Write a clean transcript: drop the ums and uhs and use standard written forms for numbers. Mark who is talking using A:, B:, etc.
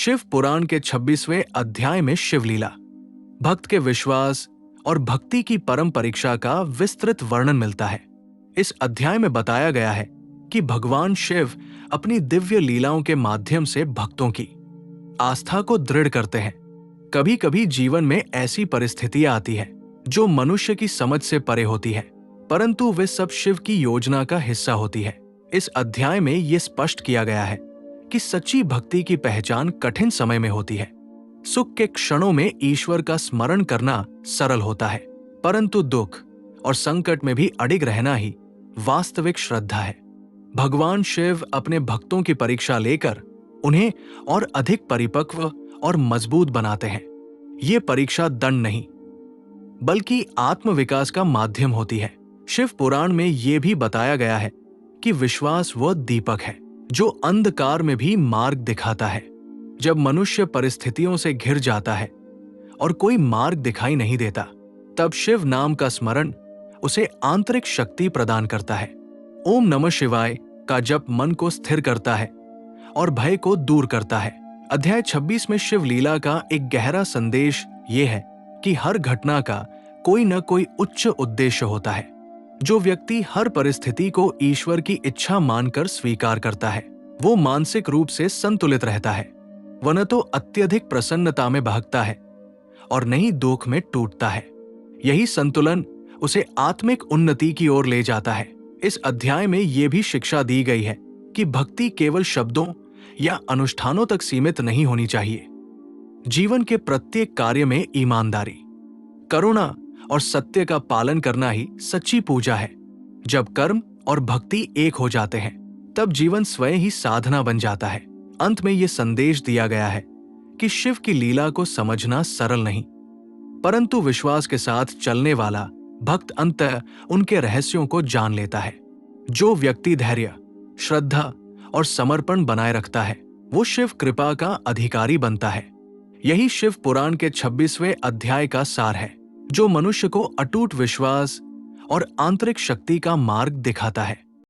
A: शिव पुराण के 26वें अध्याय में शिवलीला, भक्त के विश्वास और भक्ति की परम परीक्षा का विस्तृत वर्णन मिलता है। इस अध्याय में बताया गया है कि भगवान शिव अपनी दिव्य लीलाओं के माध्यम से भक्तों की आस्था को दृढ़ करते हैं। कभी कभी जीवन में ऐसी परिस्थितियां आती है जो मनुष्य की समझ से परे होती है, परंतु वे सब शिव की योजना का हिस्सा होती है। इस अध्याय में यह स्पष्ट किया गया है कि सच्ची भक्ति की पहचान कठिन समय में होती है। सुख के क्षणों में ईश्वर का स्मरण करना सरल होता है, परंतु दुख और संकट में भी अडिग रहना ही वास्तविक श्रद्धा है। भगवान शिव अपने भक्तों की परीक्षा लेकर उन्हें और अधिक परिपक्व और मजबूत बनाते हैं। ये परीक्षा दंड नहीं, बल्कि आत्मविकास का माध्यम होती है। शिव पुराण में यह भी बताया गया है कि विश्वास वह दीपक है जो अंधकार में भी मार्ग दिखाता है। जब मनुष्य परिस्थितियों से घिर जाता है और कोई मार्ग दिखाई नहीं देता, तब शिव नाम का स्मरण उसे आंतरिक शक्ति प्रदान करता है। ओम नमः शिवाय का जप मन को स्थिर करता है और भय को दूर करता है। अध्याय 26 में शिव लीला का एक गहरा संदेश ये है कि हर घटना का कोई न कोई उच्च उद्देश्य होता है। जो व्यक्ति हर परिस्थिति को ईश्वर की इच्छा मानकर स्वीकार करता है, वो मानसिक रूप से संतुलित रहता है। वह न तो अत्यधिक प्रसन्नता में बहकता है और न ही दुख में टूटता है। यही संतुलन उसे आत्मिक उन्नति की ओर ले जाता है। इस अध्याय में यह भी शिक्षा दी गई है कि भक्ति केवल शब्दों या अनुष्ठानों तक सीमित नहीं होनी चाहिए। जीवन के प्रत्येक कार्य में ईमानदारी, करुणा और सत्य का पालन करना ही सच्ची पूजा है। जब कर्म और भक्ति एक हो जाते हैं, तब जीवन स्वयं ही साधना बन जाता है। अंत में यह संदेश दिया गया है कि शिव की लीला को समझना सरल नहीं, परंतु विश्वास के साथ चलने वाला भक्त अंततः उनके रहस्यों को जान लेता है। जो व्यक्ति धैर्य, श्रद्धा और समर्पण बनाए रखता है, वो शिव कृपा का अधिकारी बनता है। यही शिव पुराण के 26वें अध्याय का सार है, जो मनुष्य को अटूट विश्वास और आंतरिक शक्ति का मार्ग दिखाता है।